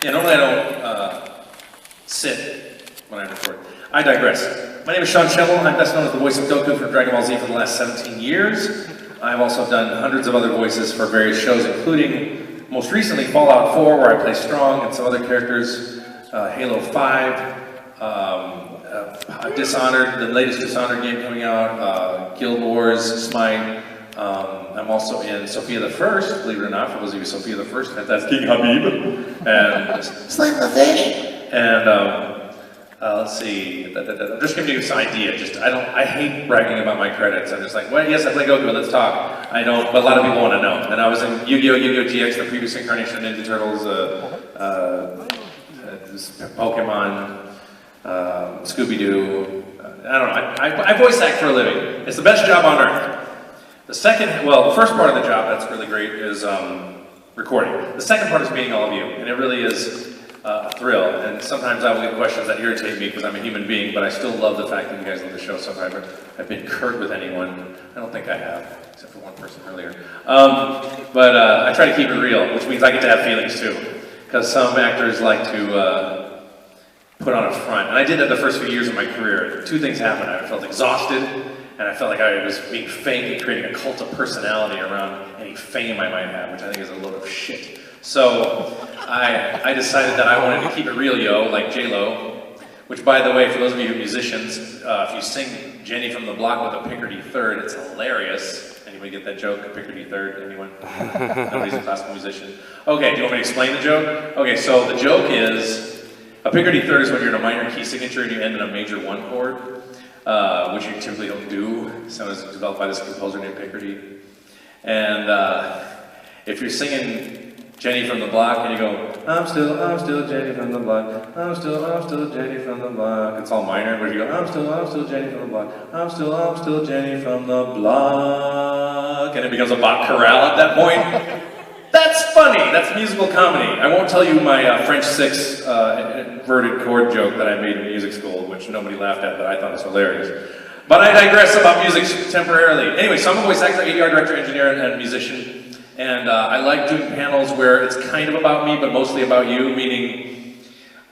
Yeah, normally I don't sit when I record. I digress. My name is Schemmel. I'm best known as the voice of Goku for Dragon Ball Z for the last 17 years. I've also done hundreds of other voices for various shows, including, most recently, Fallout 4, where I play Strong, and some other characters, Halo 5, Dishonored, the latest Dishonored game coming out, Guild Wars, Smite. I'm also in Sophia the First, believe it or not, for those of you Sophia the First, that's King Habib. And Slim the Fish. And let's see, I'm just giving you this idea. I hate bragging about my credits. I'm just like, well, yes, I play Goku, let's talk. I don't, but a lot of people want to know. And I was in Yu-Gi-Oh! GX, the previous incarnation of Ninja Turtles, Pokemon, Scooby-Doo. I don't know, I voice act for a living. It's the best job on earth. The first part of the job that's really great is recording. The second part is meeting all of you, and it really is a thrill. And sometimes I will get questions that irritate me because I'm a human being, but I still love the fact that you guys love the show so much. I've been curt with anyone. I don't think I have, except for one person earlier. But I try to keep it real, which means I get to have feelings too. Because some actors like to put on a front. And I did that the first few years of my career. Two things happened. I felt exhausted, and I felt like I was being fake and creating a cult of personality around any fame I might have, which I think is a load of shit. So I decided that I wanted to keep it real, yo, like J-Lo, which, by the way, for those of you who are musicians, if you sing Jenny from the Block with a Picardy third, it's hilarious. Anybody get that joke? A Picardy third? Anyone? Nobody's a classical musician. Okay, do you want me to explain the joke? Okay, so the joke is, a Picardy third is when you're in a minor key signature and you end in a major one chord, which you typically don't do. So it was developed by this composer named Picardy. And if you're singing Jenny from the Block and you go, I'm still Jenny from the Block, I'm still Jenny from the Block. It's all minor, but you go, I'm still Jenny from the Block, I'm still Jenny from the Block. And it becomes a Bach chorale at that point. That's funny. That's musical comedy. I won't tell you my French 6 inverted chord joke that I made in music school, which nobody laughed at, but I thought was hilarious. But I digress about music temporarily. Anyway, so I'm a voice actor, ADR director, engineer, and musician. And I like doing panels where it's kind of about me, but mostly about you, meaning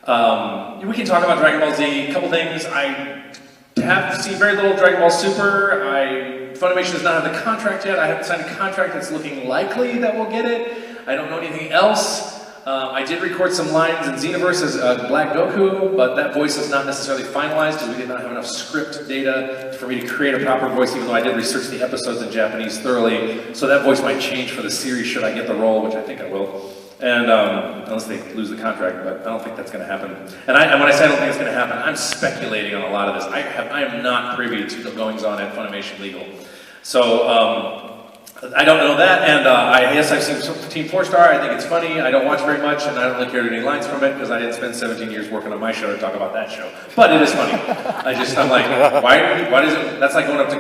we can talk about Dragon Ball Z. A couple things. I have seen very little Dragon Ball Super. Funimation does not have the contract yet. I haven't signed a contract that's looking likely that we'll get it. I don't know anything else. I did record some lines in Xenoverse as Black Goku, but that voice is not necessarily finalized because we did not have enough script data for me to create a proper voice, even though I did research the episodes in Japanese thoroughly. So that voice might change for the series should I get the role, which I think I will. And unless they lose the contract, but I don't think that's going to happen. And when I say I don't think it's going to happen, I'm speculating on a lot of this. I am not privy to the goings-on at Funimation Legal. So I don't know that, and yes, I've seen Team 4-Star. I think it's funny. I don't watch very much, and I don't really care to do any lines from it because I didn't spend 17 years working on my show to talk about that show. But it is funny. I'm like, why does it? That's like going up to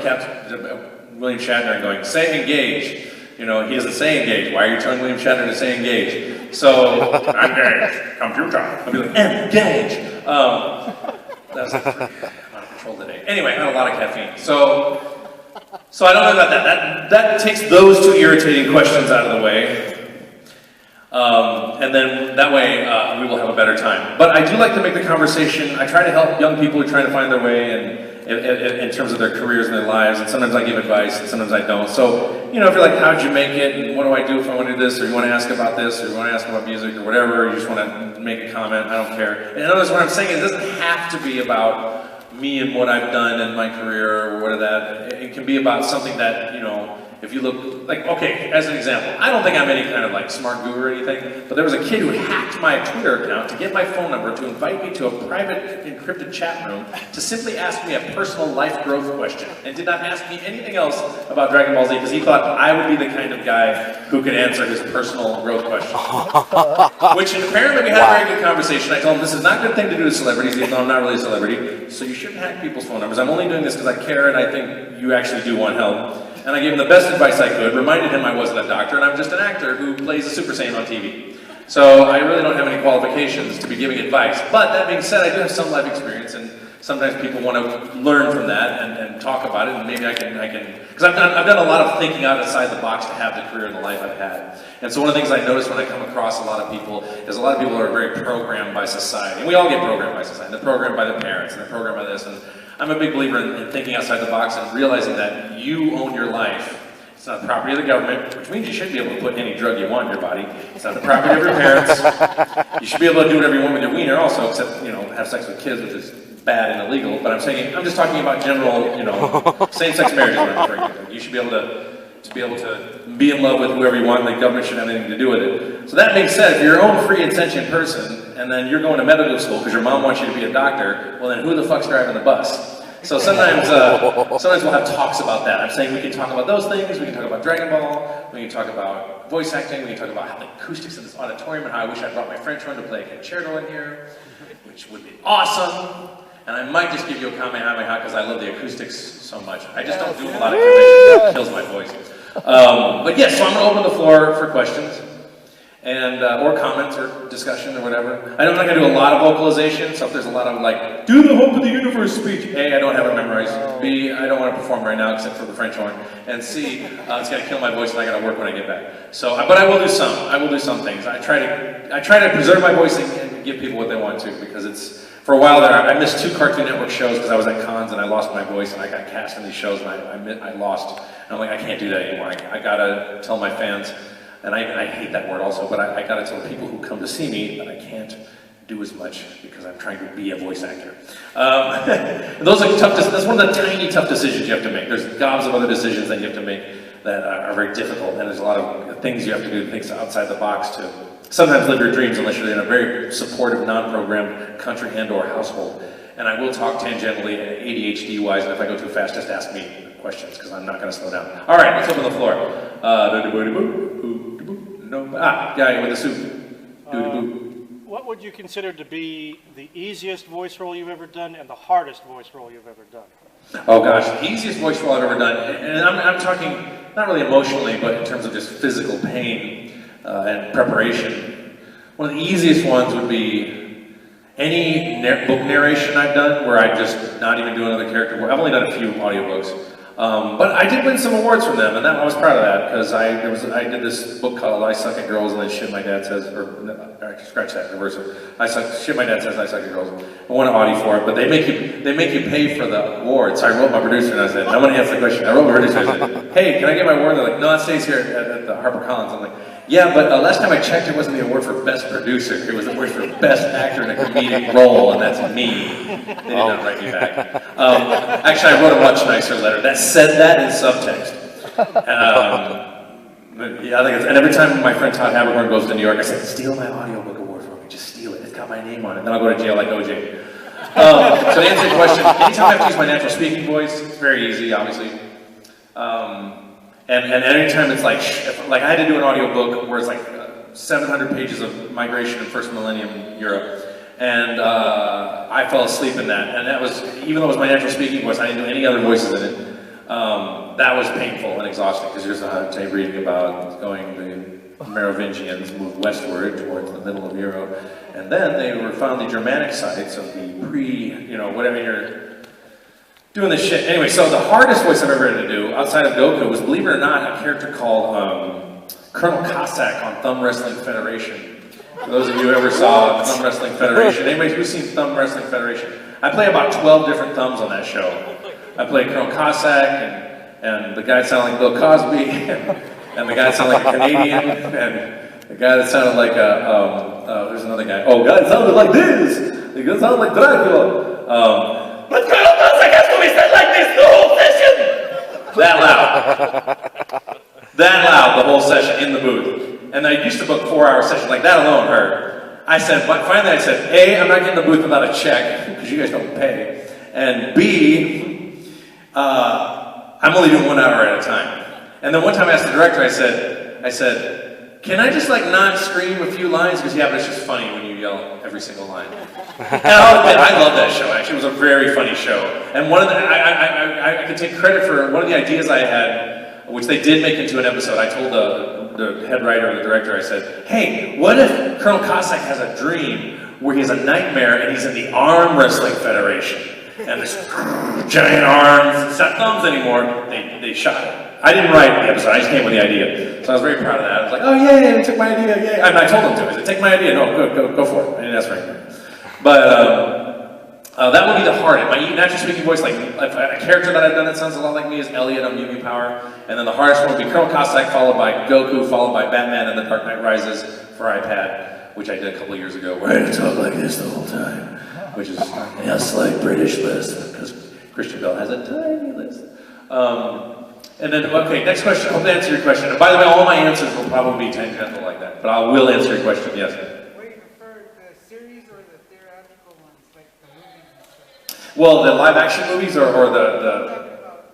William Shatner and going, say engage. You know, he doesn't say engage. Why are you telling William Shatner to say engage? So, engage, computer. I'll be like, engage. That was out of control today. Anyway, I had a lot of caffeine. So I don't know about that. That takes those two irritating questions out of the way. And then that way we will have a better time. But I do like to make the conversation, I try to help young people who are trying to find their way and in terms of their careers and their lives, and sometimes I give advice and sometimes I don't. So, you know, if you're like, how'd you make it, and what do I do if I want to do this, or you want to ask about this, or you want to ask about music, or whatever, or you just want to make a comment, I don't care. And notice what I'm saying, it doesn't have to be about me and what I've done in my career, or what that. It can be about something that, you know, if you look, like, okay, as an example, I don't think I'm any kind of like smart guru or anything, but there was a kid who hacked my Twitter account to get my phone number to invite me to a private encrypted chat room to simply ask me a personal life growth question, and did not ask me anything else about Dragon Ball Z because he thought I would be the kind of guy who could answer his personal growth question. Which apparently we had a very good conversation. I told him this is not a good thing to do to celebrities, even though I'm not really a celebrity, so you shouldn't hack people's phone numbers. I'm only doing this because I care and I think you actually do want help. And I gave him the best advice I could, reminded him I wasn't a doctor, and I'm just an actor who plays a Super Saiyan on TV. So I really don't have any qualifications to be giving advice. But that being said, I do have some life experience, and sometimes people want to learn from that and talk about it, and maybe I can, because I've done a lot of thinking outside the box to have the career and the life I've had. And so one of the things I notice when I come across a lot of people is a lot of people are very programmed by society. And we all get programmed by society. They're programmed by their parents, and they're programmed by this. And I'm a big believer in thinking outside the box and realizing that you own your life. It's not the property of the government, which means you should be able to put any drug you want in your body. It's not the property of your parents. You should be able to do whatever you want with your wiener also, except, have sex with kids, which is bad and illegal. But I'm just talking about general, same-sex marriage is what I'm referring to. You should be able to be in love with whoever you want, and the government shouldn't have anything to do with it. So that being said, if you're your own free and sentient person, and then you're going to medical school because your mom wants you to be a doctor, well then who the fuck's driving the bus? So sometimes we'll have talks about that. I'm saying we can talk about those things, we can talk about Dragon Ball, we can talk about voice acting, we can talk about how the acoustics in this auditorium and how I wish I brought my French horn to play a concerto in here, which would be awesome. And I might just give you a Kamehameha because I love the acoustics so much. I just don't do a lot of conventions, it kills my voice. But yes, so I'm going to open the floor for questions. And, or comments or discussion or whatever. I'm not going to do a lot of vocalization, so if there's a lot of like, do the hope of the universe speech, A, I don't have it memorized, B, I don't want to perform right now except for the French horn, and C, it's going to kill my voice and I got to work when I get back. So, but I will do some things. I try to preserve my voice and give people what they want to, because it's, for a while there, I missed 2 Cartoon Network shows because I was at cons and I lost my voice and I got cast in these shows and I lost. And I'm like, I can't do that anymore. I got to tell my fans, and I hate that word also, but I gotta tell the people who come to see me that I can't do as much because I'm trying to be a voice actor. Those are tough. That's one of the tiny tough decisions you have to make. There's gobs of other decisions that you have to make that are very difficult, and there's a lot of things you have to do, things outside the box to sometimes live your dreams unless you're in a very supportive, non-programmed country and/or household. And I will talk tangentially and ADHD-wise, and if I go too fast, just ask me questions because I'm not going to slow down. All right, let's open the floor. Guy with the suit. What would you consider to be the easiest voice role you've ever done and the hardest voice role you've ever done? Oh gosh, the easiest voice role I've ever done, and I'm talking not really emotionally, but in terms of just physical pain and preparation. One of the easiest ones would be any book narration I've done where I just not even do another character. I've only done a few audiobooks. But I did win some awards from them, and I was proud of that, because I did this book called I Suck at Girls, and then Shit My Dad Says, or scratch that, reverse it. Shit My Dad Says, I Suck at Girls. I won an Audie for it, but they make you pay for the award. So I wrote my producer and I said, I'm going to answer the question. I wrote my producer and I said, hey, can I get my award? They're like, no, it stays here at the HarperCollins. I'm like, yeah, but last time I checked, it wasn't the award for Best Producer. It was the award for Best Actor in a Comedic Role, and that's me. They did not write me back. Actually, I wrote a much nicer letter that said that in subtext. Yeah, I think it's, and every time my friend Todd Haberhorn goes to New York, I say, steal my audiobook award for me. Just steal it. It's got my name on it. Then I'll go to jail like OJ. So to answer your question, anytime I have to use my natural speaking voice, it's very easy, obviously. And anytime it's like I had to do an audiobook where it's like 700 pages of migration in first millennium Europe, and I fell asleep in that. And that was, even though it was my natural speaking voice, I didn't do any other voices in it. That was painful and exhausting, because here's a reading about the Merovingians moved westward towards the middle of Europe, and then they found the Germanic sites of the whatever you're doing this shit. Anyway, so the hardest voice I've ever had to do, outside of Goku, was, believe it or not, a character called Colonel Cossack on Thumb Wrestling Federation. For those of you who ever saw Thumb Wrestling Federation, anybody who's seen Thumb Wrestling Federation, I play about 12 different thumbs on that show. I play Colonel Cossack, and the guy that sounded like Bill Cosby, and the guy that sounded like a Canadian, and the guy that sounded like there's another guy. Oh, guy that sounded like this! He sounded like Dracula. But Colonel Cossack has to be said like this the whole session! That loud. That loud, the whole session in the booth. And I used to book 4-hour sessions, like that alone hurt. Finally I said, A, I'm not getting in the booth without a check, because you guys don't pay. And B, I'm only doing 1 hour at a time. And then one time I asked the director, I said, can I just not scream a few lines? Because yeah, but it's just funny when you yell every single line. And I'll admit, I love that show, actually. It was a very funny show. And one of the, I can take credit for one of the ideas I had, which they did make into an episode. I told the head writer and the director, I said, hey, what if Colonel Cossack has a dream where he has a nightmare and he's in the Arm Wrestling Federation? and this giant arms, it's not thumbs anymore, they shot it. I didn't write the episode, I just came with the idea. So I was very proud of that. I was like, oh yay, they took my idea, yay. I told them to. I said, take my idea. No, go for it. I didn't ask for anything. But that would be the hardest. My natural speaking voice, like a character that I've done that sounds a lot like me is Elliot on Yu-Gi Power. And then the hardest one would be Colonel Cossack, followed by Goku, followed by Batman and The Dark Knight Rises for iPad, which I did a couple years ago, where I had to talk like this the whole time, which is a slight British list, because Christian Bale has a tiny list. And then, okay, next question. I hope that answered your question. And by the way, all my answers will probably be tangential like that, but I will answer your question, yes. What do you prefer, the series or the theatrical ones, like the movies and stuff? Well, the live action movies or the Talking about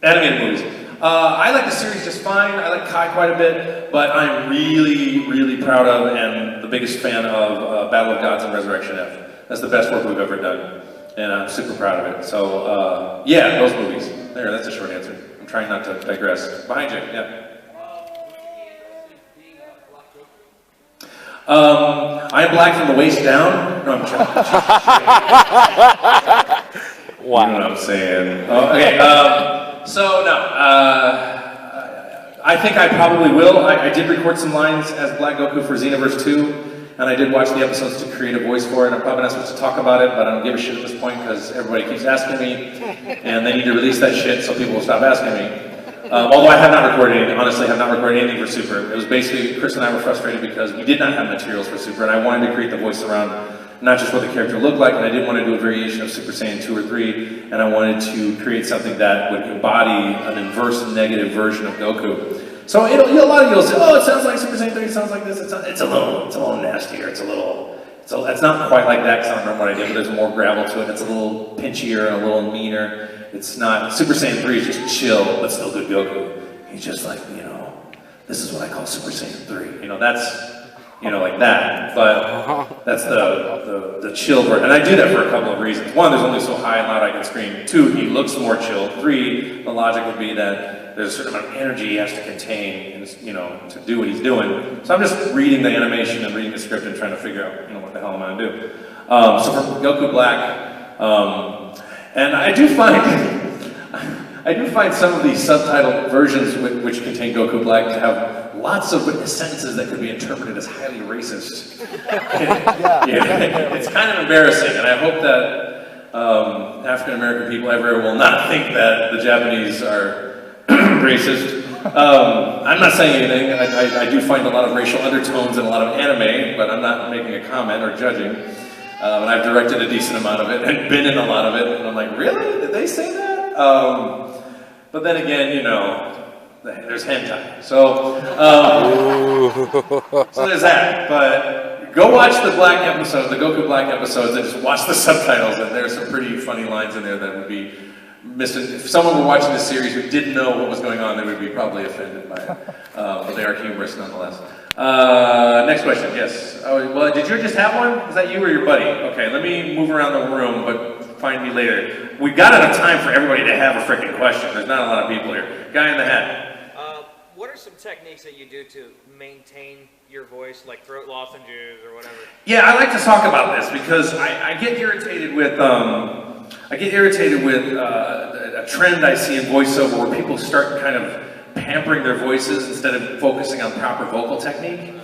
the animated. animated movies? I like the series just fine. I like Kai quite a bit, but I'm really, really proud of and the biggest fan of Battle of Gods and Resurrection F. That's the best work we've ever done, and I'm super proud of it. So, yeah, those movies. There, that's a short answer. I'm trying not to digress. Behind you, yeah. I am black from the waist down. No, I'm joking. Wow. You know what I'm saying. Okay, so no, I think I probably will. I did record some lines as Black Goku for Xenoverse 2, and I did watch the episodes to create a voice for it. I'm probably not supposed to talk about it, but I don't give a shit at this point because everybody keeps asking me, and they need to release that shit so people will stop asking me. Although I have not recorded anything, honestly, have not recorded anything for Super. It was basically, Chris and I were frustrated because we did not have materials for Super, and I wanted to create the voice around not just what the character looked like, and I didn't want to do a variation of Super Saiyan 2 or 3, and I wanted to create something that would embody an inverse negative version of Goku. So a lot of you will say, oh, it sounds like Super Saiyan 3, it sounds like this, it's a little nastier, it's not quite like that because I don't remember what I did, but there's more gravel to it, it's a little pinchier and a little meaner. It's not, Super Saiyan 3 is just chill, but still good Goku. He's just like, this is what I call Super Saiyan 3. That's, like that. But that's the chill version. And I do that for a couple of reasons. One, there's only so high and loud I can scream. Two, he looks more chill. Three, the logic would be that there's a certain amount of energy he has to contain, to do what he's doing. So I'm just reading the animation and reading the script and trying to figure out, what the hell am I going to do. So for Goku Black, and I do find some of these subtitled versions which contain Goku Black to have lots of sentences that could be interpreted as highly racist. It's kind of embarrassing, and I hope that African American people everywhere will not think that the Japanese are racist. I'm not saying anything. I do find a lot of racial undertones in a lot of anime, but I'm not making a comment or judging. And I've directed a decent amount of it and been in a lot of it, and I'm like, really? Did they say that? But then again, there's hentai. So there's that. But go watch the Goku Black episodes, and just watch the subtitles, and there's some pretty funny lines in there that would be missing. If someone were watching this series who didn't know what was going on, they would be probably offended by it. But they are humorous nonetheless. Next question, yes. Oh, well, did you just have one? Is that you or your buddy? Okay, let me move around the room, but find me later. We've got enough time for everybody to have a freaking question. There's not a lot of people here. Guy in the hat. What are some techniques that you do to maintain your voice, like throat lozenges or whatever? Yeah, I like to talk about this because I get irritated with a trend I see in voiceover where people start kind of pampering their voices instead of focusing on proper vocal technique.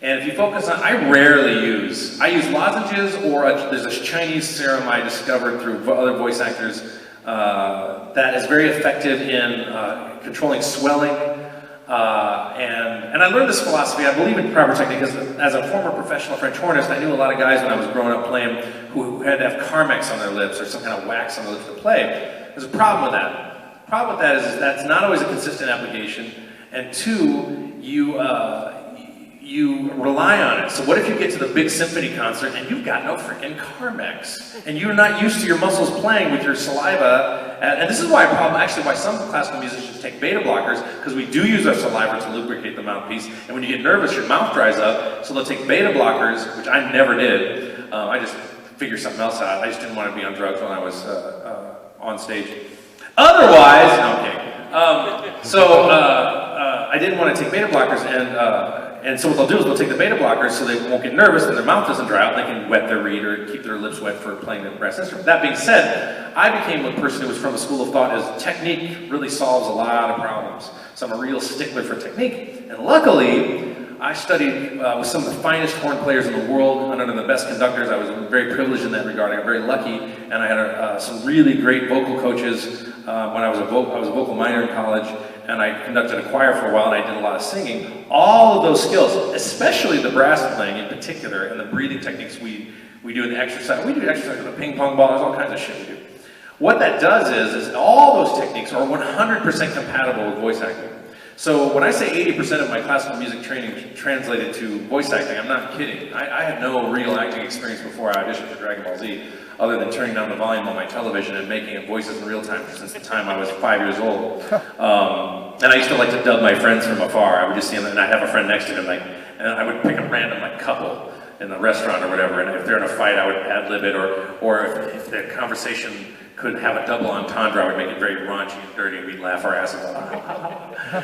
And if you focus on, I use lozenges, or there's a Chinese serum I discovered through other voice actors that is very effective in controlling swelling. And I learned this philosophy. I believe in proper technique because as a former professional French hornist, I knew a lot of guys when I was growing up playing who had to have Carmex on their lips or some kind of wax on their lips to play. There's a problem with that. The problem with that is that's not always a consistent application, and two, you rely on it. So what if you get to the big symphony concert and you've got no freaking Carmex, and you're not used to your muscles playing with your saliva? And this is why why some classical musicians take beta blockers, because we do use our saliva to lubricate the mouthpiece, and when you get nervous, your mouth dries up, so they'll take beta blockers, which I never did. I just figured something else out. I just didn't want to be on drugs when I was on stage. Otherwise, no, okay. I didn't want to take beta blockers, and so what they'll do is they'll take the beta blockers so they won't get nervous and their mouth doesn't dry out and they can wet their reed or keep their lips wet for playing the brass instrument. That being said, I became a person who was from a school of thought as technique really solves a lot of problems. So I'm a real stickler for technique. And luckily, I studied with some of the finest horn players in the world, under the best conductors. I was very privileged in that regard. I got very lucky, and I had some really great vocal coaches when I was a vocal minor in college, and I conducted a choir for a while, and I did a lot of singing. All of those skills, especially the brass playing in particular, and the breathing techniques we do in the exercise. We do exercise with a ping pong ball. There's all kinds of shit we do. What that does is all those techniques are 100% compatible with voice acting. So when I say 80% of my classical music training translated to voice acting, I'm not kidding. I had no real acting experience before I auditioned for Dragon Ball Z, other than turning down the volume on my television and making up voices in real time since the time I was 5 years old. And I used to like to dub my friends from afar. I would just see them, and I'd have a friend next to him, and I would pick a random couple in the restaurant or whatever, and if they're in a fight, I would ad-lib it, or if the conversation could have a double entendre, I would make it very raunchy and dirty, and we'd laugh our asses off.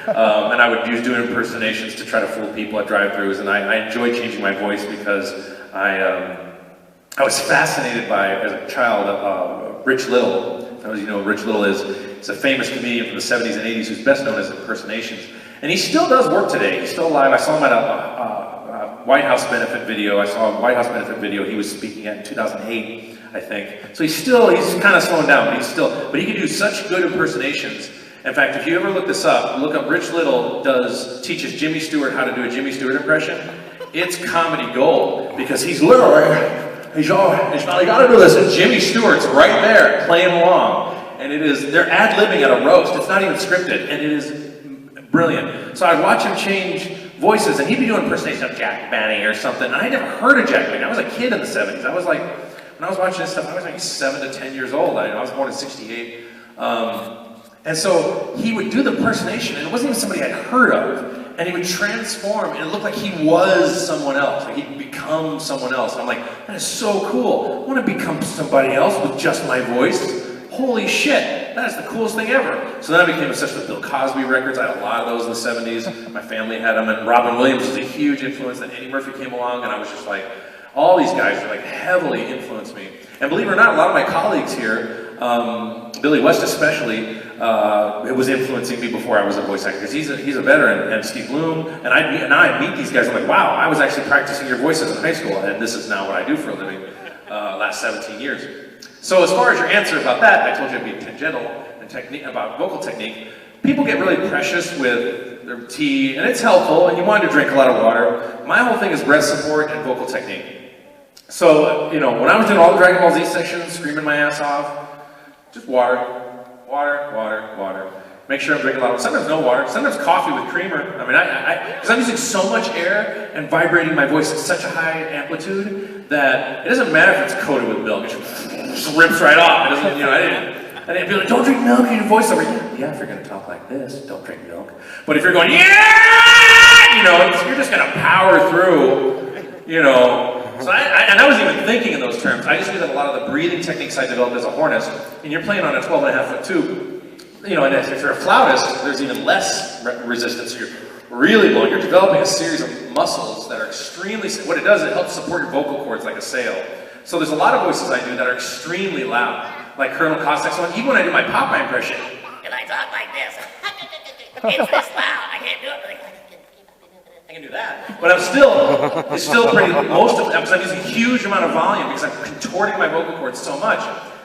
And I would do impersonations to try to fool people at drive-thrus, and I enjoyed changing my voice because I was fascinated by, as a child, Rich Little. As you know what Rich Little is. He's a famous comedian from the 70s and 80s who's best known as impersonations. And he still does work today. He's still alive. I saw him at a White House benefit video. I saw a White House benefit video he was speaking at in 2008, I think. So he's kind of slowing down, but he can do such good impersonations. In fact, if you ever look this up, look up Rich Little teaches Jimmy Stewart how to do a Jimmy Stewart impression. It's comedy gold, because he's literally, you gotta do this, and Jimmy Stewart's right there playing along. And they're ad-libbing at a roast. It's not even scripted, and it is brilliant. So I'd watch him change voices, and he'd be doing impersonation of Jack Benny or something, and I never heard of Jack Benny. I was a kid in the 70s. I was like, when I was watching this stuff, I was like 7 to 10 years old. I was born in '68. And so he would do the impersonation, and it wasn't even somebody I'd heard of, and he would transform, and it looked like he was someone else, like he'd become someone else. And I'm like, that is so cool. I want to become somebody else with just my voice. Holy shit, that is the coolest thing ever. So then I became obsessed with Bill Cosby records. I had a lot of those in the 70s. My family had them, and Robin Williams was a huge influence. Then Eddie Murphy came along, and I was just like, all these guys are heavily influenced me. And believe it or not, a lot of my colleagues here, Billy West especially, it was influencing me before I was a voice actor, because he's a veteran, and Steve Bloom, and I'd meet these guys, I'm like, wow, I was actually practicing your voices in high school, and this is now what I do for a living, last 17 years. So as far as your answer about that, I told you it'd be tangential, and about vocal technique. People get really precious with their tea, and it's helpful, and you want to drink a lot of water. My whole thing is breath support and vocal technique. So, when I was doing all the Dragon Ball Z sections, screaming my ass off, just water. Make sure I'm drinking a lot of water. Sometimes no water, sometimes coffee with creamer. I mean, because I'm using so much air and vibrating my voice at such a high amplitude that it doesn't matter if it's coated with milk. It just rips right off. It doesn't, I didn't be like, don't drink milk, you need a voiceover. Yeah, if you're going to talk like this, don't drink milk. But if you're going, yeah, you're just going to power through, So I wasn't even thinking in those terms. I just knew that a lot of the breathing techniques I developed as a hornist, and you're playing on a 12.5-foot tube, and if you're a flautist, there's even less resistance. You're really blowing. You're developing a series of muscles that are extremely, what it does, it helps support your vocal cords like a sail. So there's a lot of voices I do that are extremely loud, like Colonel Cossack's one. Even when I do my Popeye impression, and I talk like this, it's this loud, I can't do it. I can do that. But it's still pretty, most of the time, because I'm using a huge amount of volume, because I'm contorting my vocal cords so much,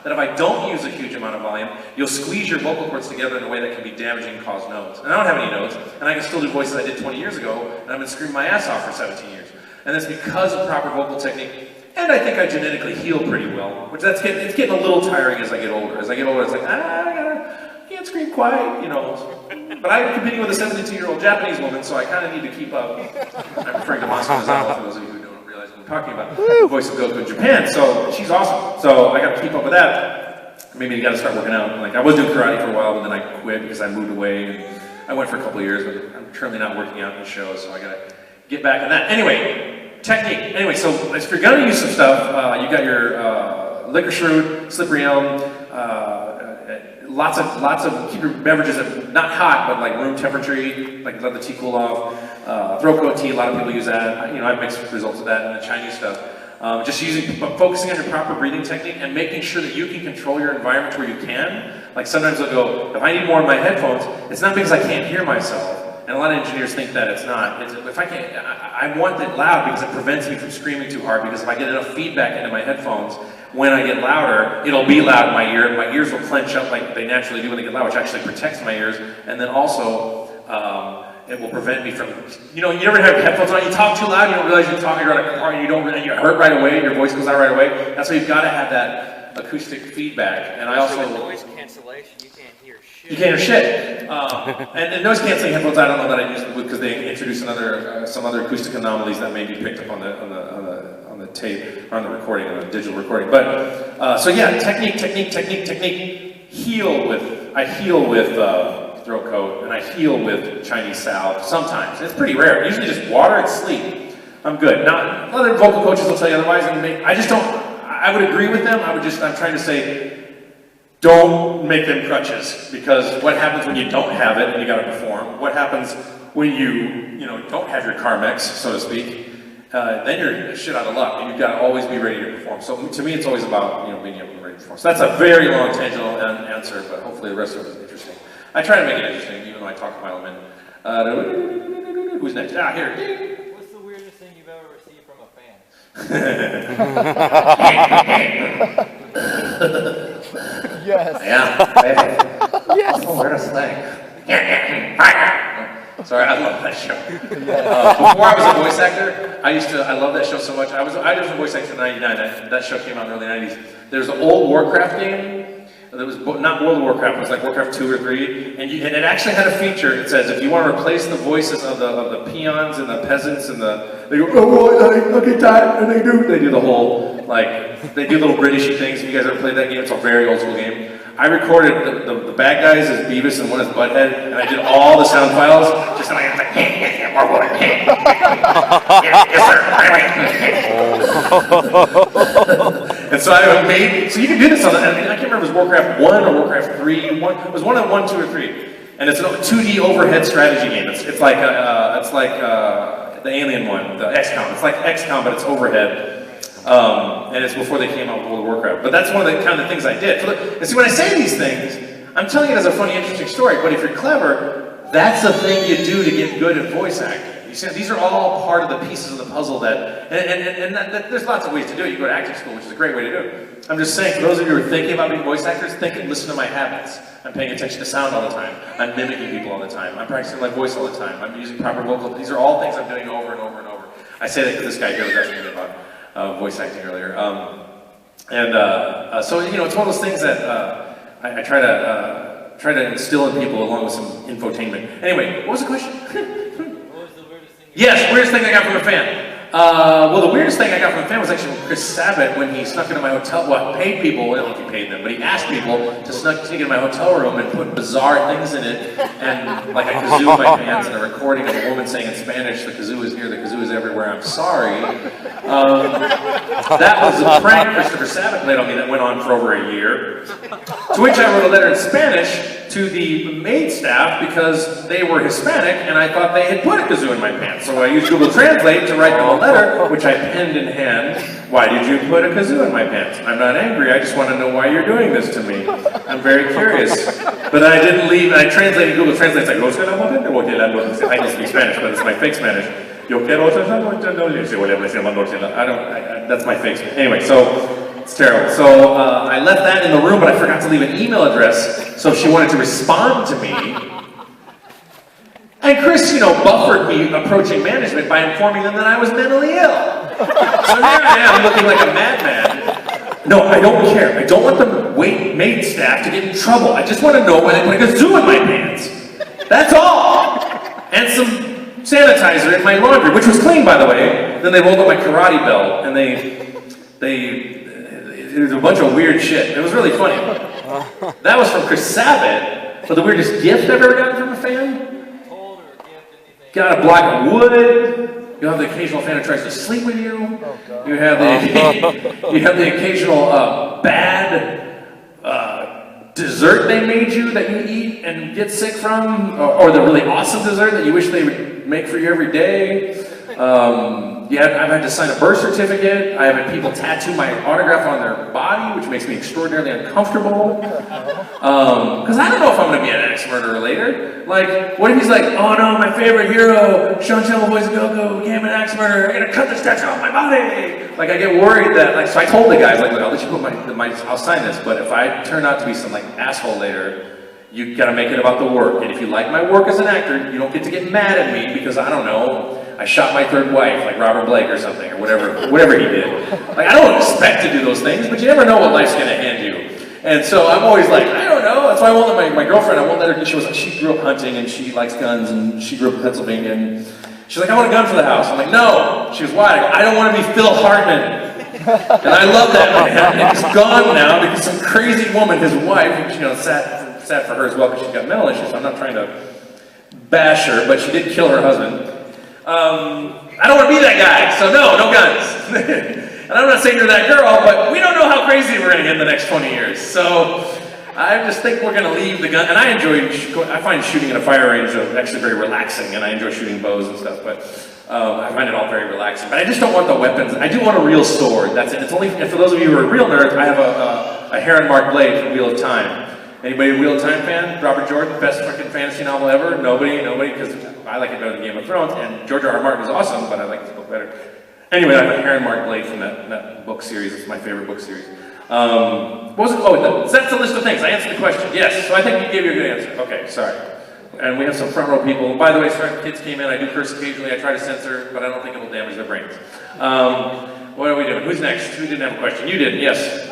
that if I don't use a huge amount of volume, you'll squeeze your vocal cords together in a way that can be damaging and cause nodes. And I don't have any nodes, and I can still do voices I did 20 years ago, and I've been screaming my ass off for 17 years. And that's because of proper vocal technique. And I think I genetically heal pretty well, which it's getting a little tiring as I get older. As I get older, it's like, I can't scream quiet, But I'm competing with a 72-year-old Japanese woman, so I kind of need to keep up. I'm referring to Masuko Nozawa, for those of you who don't realize what I'm talking about. The voice of Goku in Japan, so she's awesome. So I got to keep up with that. Maybe you got to start working out. I was doing karate for a while, but then I quit because I moved away. And I went for a couple of years, but I'm currently not working out in the shows, so I got to get back on that. Anyway, technique. Anyway, so if you're going to use some stuff, you got your liquor shroot, slippery elm, lots of keep your beverages at, not hot, but like room temperature, like let the tea cool off. Throat coat tea, a lot of people use that. You know, I've mixed results of that and the Chinese stuff. Just focusing on your proper breathing technique and making sure that you can control your environment where you can. Like sometimes I'll go, if I need more in my headphones, it's not because I can't hear myself. And a lot of engineers think that it's not. If I can't, I want it loud because it prevents me from screaming too hard, because if I get enough feedback into my headphones, when I get louder, it'll be loud in my ear, and my ears will clench up like they naturally do when they get loud, which actually protects my ears. And then also, it will prevent me from, you know, you never have headphones on, you talk too loud, you don't realize you're talking, you're on a car, and you hurt right away, your voice goes out right away. That's why you've got to have that acoustic feedback. And I also... With noise cancellation, you can't hear shit. You can't hear shit. And noise canceling headphones, I don't know that I use them because they introduce some other acoustic anomalies that may be picked up on the tape, or on the recording, on the digital recording. But, so yeah, technique. I heal with throat coat, and I heal with Chinese salve sometimes. It's pretty rare. Usually just water and sleep. I'm good. Not other vocal coaches will tell you otherwise. I just don't. I would agree with them. I'm trying to say, don't make them crutches, because what happens when you don't have it and you got to perform? What happens when you don't have your Carmex, so to speak? Then you're shit out of luck, and you've got to always be ready to perform. So to me, it's always about being able to be ready to perform. So that's a very long tangential answer, but hopefully the rest of it is interesting. I try to make it interesting, even though I talk a mile a minute. Who's next? Here. What's the weirdest thing you've ever received from a fan? Yes. Yeah. Yes. Oh, weirdest thing. Sorry, I love that show. Before I was a voice actor, I love that show so much. I was a voice actor in '99. That show came out in the early '90s. There's an old Warcraft game. That was not World of Warcraft. It was like Warcraft 2 or 3. And it actually had a feature. It says if you want to replace the voices of the peons and the peasants and they go, oh, okay, time, and they do the whole they do little Britishy things. If you guys ever played that game, it's a very old school game. I recorded the bad guys as Beavis and one as Butthead, and I did all the sound files, just like, and so I made, so you can do this on I can't remember if it was Warcraft 1 or Warcraft 3, it was one of 1, 2, or 3, and it's a 2D overhead strategy game. It's like the Alien one, the XCOM. It's like XCOM, but it's overhead. And it's before they came out with World of Warcraft. But that's one of the kind of things I did. And see, when I say these things, I'm telling it as a funny, interesting story, but if you're clever, that's the thing you do to get good at voice acting. You see, these are all part of the pieces of the puzzle that there's lots of ways to do it. You go to acting school, which is a great way to do it. I'm just saying, for those of you who are thinking about being voice actors, listen to my habits. I'm paying attention to sound all the time. I'm mimicking people all the time. I'm practicing my voice all the time. I'm using proper vocal. These are all things I'm doing over and over and over. I say that because this guy here was asking me about voice acting earlier. So, it's one of those things that I try to instill in people along with some infotainment. Anyway, what was the question? What was the weirdest thing? Yes, weirdest thing I got from a fan. Well, the weirdest thing I got from a fan was actually Chris Sabat when he snuck into my hotel. Well, paid people, I don't know if he paid them, but he asked people to sneak into my hotel room and put bizarre things in it, and like a kazoo in my pants and a recording of a woman saying in Spanish, "The kazoo is here, the kazoo is everywhere, I'm sorry." That was a prank Christopher Sabat played on me that went on for over a year. To which I wrote a letter in Spanish to the maid staff because they were Hispanic and I thought they had put a kazoo in my pants. So I used Google Translate to write them a letter, which I penned in hand. Why did you put a kazoo in my pants? I'm not angry, I just want to know why you're doing this to me. I'm very curious. But I didn't leave, and I translated Google Translate, it's like, I don't speak Spanish, but it's my fake Spanish. That's my fake Spanish. Anyway, so it's terrible. So I left that in the room, but I forgot to leave an email address, so if she wanted to respond to me. And Chris, buffered me approaching management by informing them that I was mentally ill. So here I am looking like a madman. No, I don't care. I don't want the maid staff to get in trouble. I just want to know why they put a kazoo in my pants. That's all. And some sanitizer in my laundry, which was clean, by the way. Then they rolled up my karate belt, and it was a bunch of weird shit. It was really funny. That was from Chris Sabat. But the weirdest gift I've ever gotten from a fan? Got a block of wood. You have the occasional fan who tries to sleep with you. You have the occasional bad dessert they made you that you eat and get sick from, or the really awesome dessert that you wish they would make for you every day. I've had to sign a birth certificate. I've had people tattoo my autograph on their body, which makes me extraordinarily uncomfortable. Because I don't know if I'm going to be an axe murderer later. Like, what if he's like, oh no, my favorite hero, Schemmel voice of Goku, became an axe murderer. I'm going to cut this tattoo off my body. Like, I get worried that, like, so I told the guys, like, look, I'll let you put I'll sign this, but if I turn out to be some, like, asshole later, you gotta make it about the work. And if you like my work as an actor, you don't get to get mad at me because, I don't know, I shot my third wife, like Robert Blake or something, or whatever he did. Like, I don't expect to do those things, but you never know what life's gonna hand you. And so I'm always like, I don't know. That's why I won't let my girlfriend, I won't let her, she grew up hunting and she likes guns and she grew up in Pennsylvania and she's like, I want a gun for the house. I'm like, no. She goes, why? I go, I don't want to be Phil Hartman. And I love that man. And he's gone now because some crazy woman, his wife, sad for her as well because she's got mental issues. So I'm not trying to bash her, but she did kill her husband. I don't want to be that guy, so no guns. And I'm not saying you're that girl, but we don't know how crazy we're going to get in the next 20 years. So I just think we're going to leave the gun. And I find shooting in a fire range actually very relaxing, and I enjoy shooting bows and stuff, but I find it all very relaxing. But I just don't want the weapons. I do want a real sword. That's it. It's only, for those of you who are real nerds, I have a Heron Mark blade from Wheel of Time. Anybody a Wheel of Time fan? Robert Jordan, best fucking fantasy novel ever? Nobody, because I like it better than Game of Thrones, and George R.R. Martin is awesome, but I like this book better. Anyway, I have a Heron Mark blade from that book series. It's my favorite book series. What was it? Oh, that's the list of things. I answered the question. Yes, so I think we gave you a good answer. Okay, sorry. And we have some front row people. By the way, sorry, kids came in. I do curse occasionally. I try to censor, but I don't think it will damage their brains. What are we doing? Who's next? Who didn't have a question? You did, yes.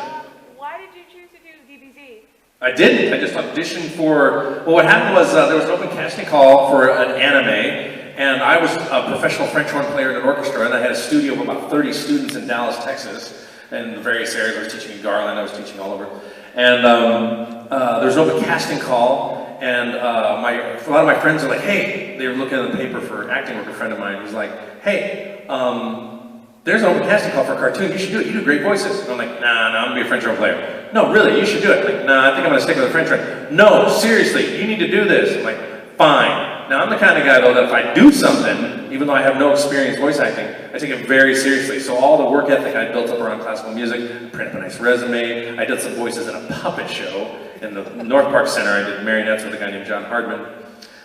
Why did you choose to do DBZ? I didn't. I just auditioned for, well, what happened was there was an open casting call for an anime, and I was a professional French horn player in an orchestra, and I had a studio of about 30 students in Dallas, Texas, and various areas. I was teaching in Garland, I was teaching all over. And there was an open casting call, and a lot of my friends were like, hey, they were looking at the paper for acting work. A friend of mine was like, hey, there's an open casting call for a cartoon, you should do it, you do great voices. And I'm like, nah, I'm gonna be a French horn player. No, really, you should do it. Like, nah, I think I'm gonna stick with a French horn. No, seriously, you need to do this. I'm like, fine. Now I'm the kind of guy though that if I do something, even though I have no experience voice acting, I take it very seriously. So all the work ethic I built up around classical music, print up a nice resume, I did some voices in a puppet show in the North Park Center. I did marionettes with a guy named John Hardman,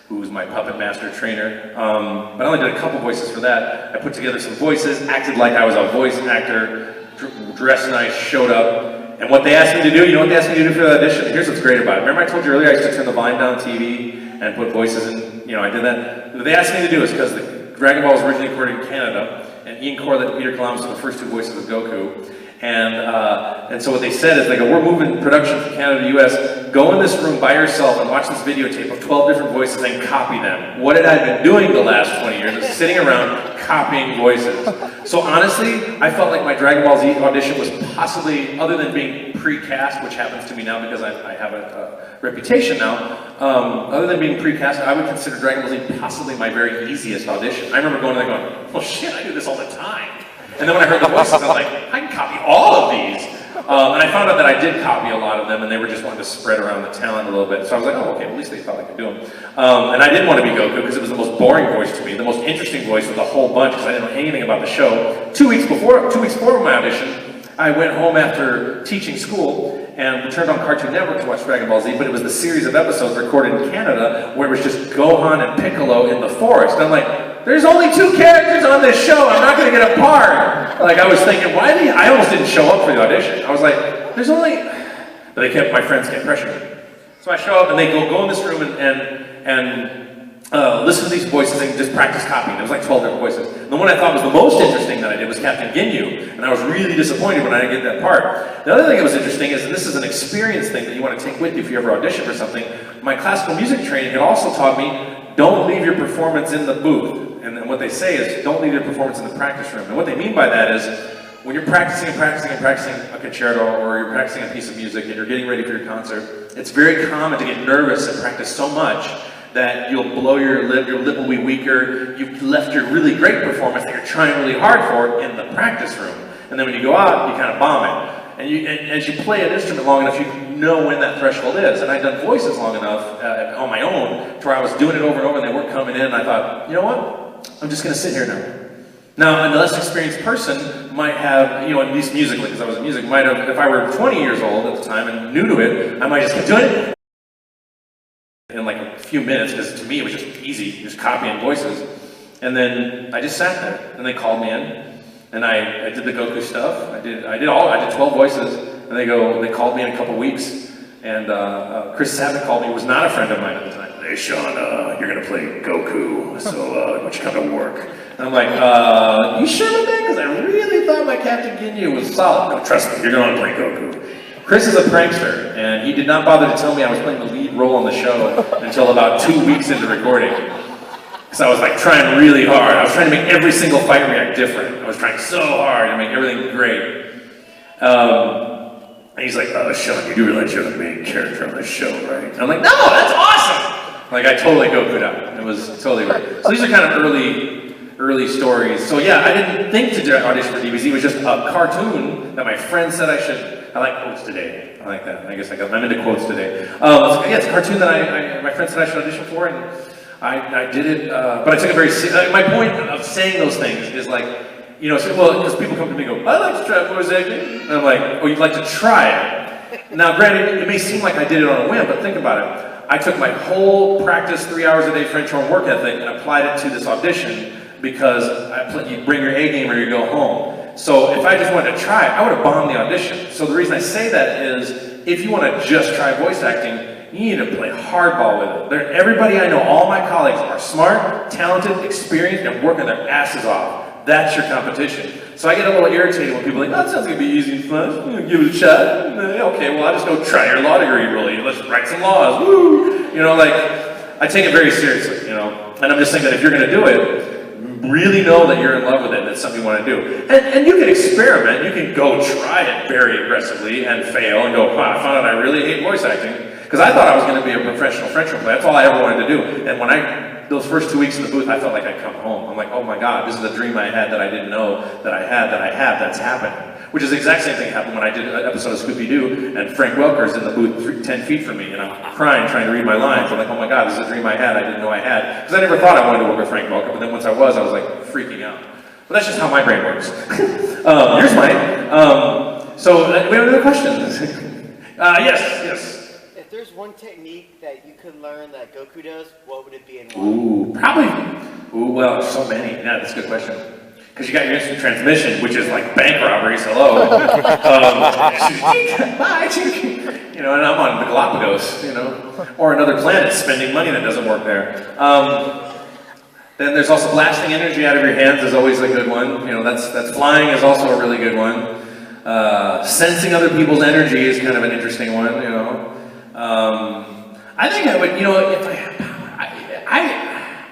who was my puppet master trainer. But I only did a couple voices for that. I put together some voices, acted like I was a voice actor, dressed nice, showed up. And what they asked me to do, you know what they asked me to do for the audition? Here's what's great about it. Remember I told you earlier I used to turn the volume down TV and put voices in, I did that? What they asked me to do is because the Dragon Ball was originally recorded in Canada, and Ian Corlett and Peter Columbus were the first two voices of Goku. And so what they said is, they go, we're moving production from Canada to the US, go in this room by yourself and watch this videotape of 12 different voices and copy them. What had I been doing the last 20 years is sitting around copying voices. So honestly, I felt like my Dragon Ball Z audition was possibly, other than being pre-cast, which happens to me now because I have a reputation now, other than being pre-cast, I would consider Dragon Ball Z possibly my very easiest audition. I remember going there going, well shit, I do this all the time. And then when I heard the voices, I was like, I can copy all of these. And I found out that I did copy a lot of them, and they were just wanting to spread around the talent a little bit. So I was like, oh, okay, well, at least they thought I could do them. And I didn't want to be Goku because it was the most boring voice to me, the most interesting voice with a whole bunch because I didn't know anything about the show. 2 weeks before my audition, I went home after teaching school and turned on Cartoon Network to watch Dragon Ball Z, but it was the series of episodes recorded in Canada where it was just Gohan and Piccolo in the forest. And I'm like, there's only 2 characters on this show, I'm not gonna get a part. Like I was thinking, I almost didn't show up for the audition. I was like, there's only, but my friends kept pressuring me. So I show up and they go in this room and listen to these voices and just practice copying. There was like 12 different voices. And the one I thought was the most interesting that I did was Captain Ginyu, and I was really disappointed when I didn't get that part. The other thing that was interesting is, and this is an experience thing that you want to take with you if you ever audition for something, my classical music training had also taught me, don't leave your performance in the booth. And what they say is, don't leave your performance in the practice room. And what they mean by that is, when you're practicing a concerto, or you're practicing a piece of music and you're getting ready for your concert, it's very common to get nervous and practice so much that you'll blow your lip will be weaker, you've left your really great performance that you're trying really hard for in the practice room. And then when you go out, you kind of bomb it. And as you play an instrument long enough, know when that threshold is. And I'd done voices long enough on my own to where I was doing it over and over and they weren't coming in, and I thought, you know what? I'm just going to sit here now. Now, a less experienced person might have, you know, at least musically, because I was in music, might have, if I were 20 years old at the time and new to it, I might just keep doing it in like a few minutes, because to me it was just easy, just copying voices. And then I just sat there, and they called me in, and I did the Goku stuff. I did 12 voices, and they called me in a couple weeks, and Chris Sabat called me, who was not a friend of mine at the time. Hey Sean, you're gonna play Goku, so why don't you come to work? And I'm like, you sure with that? Because I really thought my Captain Ginyu was solid. No, trust me, you're gonna play Goku. Chris is a prankster, and he did not bother to tell me I was playing the lead role on the show until about 2 weeks into recording. Because I was like trying really hard. I was trying to make every single fight react different. I was trying so hard to make everything great. And he's like, Sean, you do realize you're the main character on this show, right? And I'm like, no, that's awesome! Like, I totally Goku'd out. It was totally weird. So these are kind of early stories. So yeah, I didn't think to audition for DBZ. It was just a cartoon that my friend said I should. I like quotes today. I like that. I guess I'm into quotes today. It's a cartoon that my friend said I should audition for, and I did it. But I took it very seriously. My point of saying those things is like, you know, because people come to me and go, I'd like to try voice acting. And I'm like, oh, you'd like to try it? Now, granted, it may seem like I did it on a whim, but think about it. I took my whole practice, 3 hours a day French horn work ethic and applied it to this audition, because you bring your A game or you go home. So if I just wanted to try, I would have bombed the audition. So the reason I say that is, if you want to just try voice acting, you need to play hardball with it. Everybody I know, all my colleagues, are smart, talented, experienced, and working their asses off. That's your competition. So I get a little irritated when people are like, oh, that sounds like it'd be easy and fun. I'm gonna give it a shot. Okay, well, I'll just go try your law degree, really. Let's write some laws. Woo! You know, like, I take it very seriously, you know. And I'm just saying that if you're gonna do it, really know that you're in love with it and it's something you want to do. And you can experiment. You can go try it very aggressively and fail and go, wow, I found out I really hate voice acting. Because I thought I was going to be a professional French horn player. That's all I ever wanted to do. And when those first 2 weeks in the booth, I felt like I'd come home. I'm like, oh my God, this is a dream I had that I didn't know that I had, that's happening. Which is the exact same thing that happened when I did an episode of Scooby-Doo, and Frank Welker's in the booth 10 feet from me, and I'm crying, trying to read my lines. I'm like, oh my God, this is a dream I had, I didn't know I had. Because I never thought I wanted to work with Frank Welker, but then once I was like freaking out. But that's just how my brain works. Here's mine. So, we have another question. Yes. If there's one technique that you could learn that Goku does, what would it be and why? Well, so many. Yeah, that's a good question. Because you got your instant transmission, which is like bank robberies, hello. You know, and I'm on the Galapagos, you know, or another planet spending money that doesn't work there. Then there's also blasting energy out of your hands is always a good one. You know, that's flying is also a really good one. Sensing other people's energy is kind of an interesting one, you know. I think I would, you know, if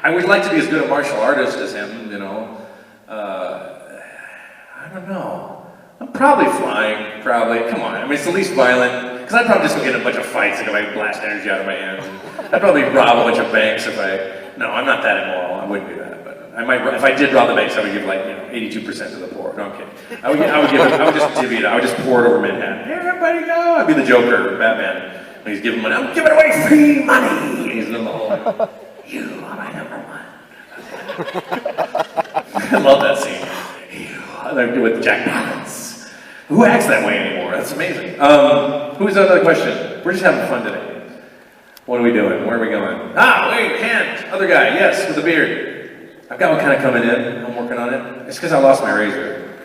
I would like to be as good a martial artist as him, you know. I don't know. I'm probably flying, come on. I mean, it's the least violent, because I'd probably just go get in a bunch of fights if I blast energy out of my hands. I'd probably rob a bunch of banks no, I'm not that immoral. I wouldn't do that, but I might, if I did rob the banks, I would give like, 82% to the poor. No, I'm kidding. I would just divvy it. I would just pour it over Manhattan. Hey, everybody go! I'd be the Joker, Batman. When he's giving money, I'm giving away free money! And he's in the hole. You are my number one. I love that scene. I like to do it with Jack Palance. Who acts that way anymore? That's amazing. Who's another question? We're just having fun today. What are we doing? Where are we going? Wait, hand. Other guy, yes, with the beard. I've got one kind of coming in. I'm working on it. It's because I lost my razor.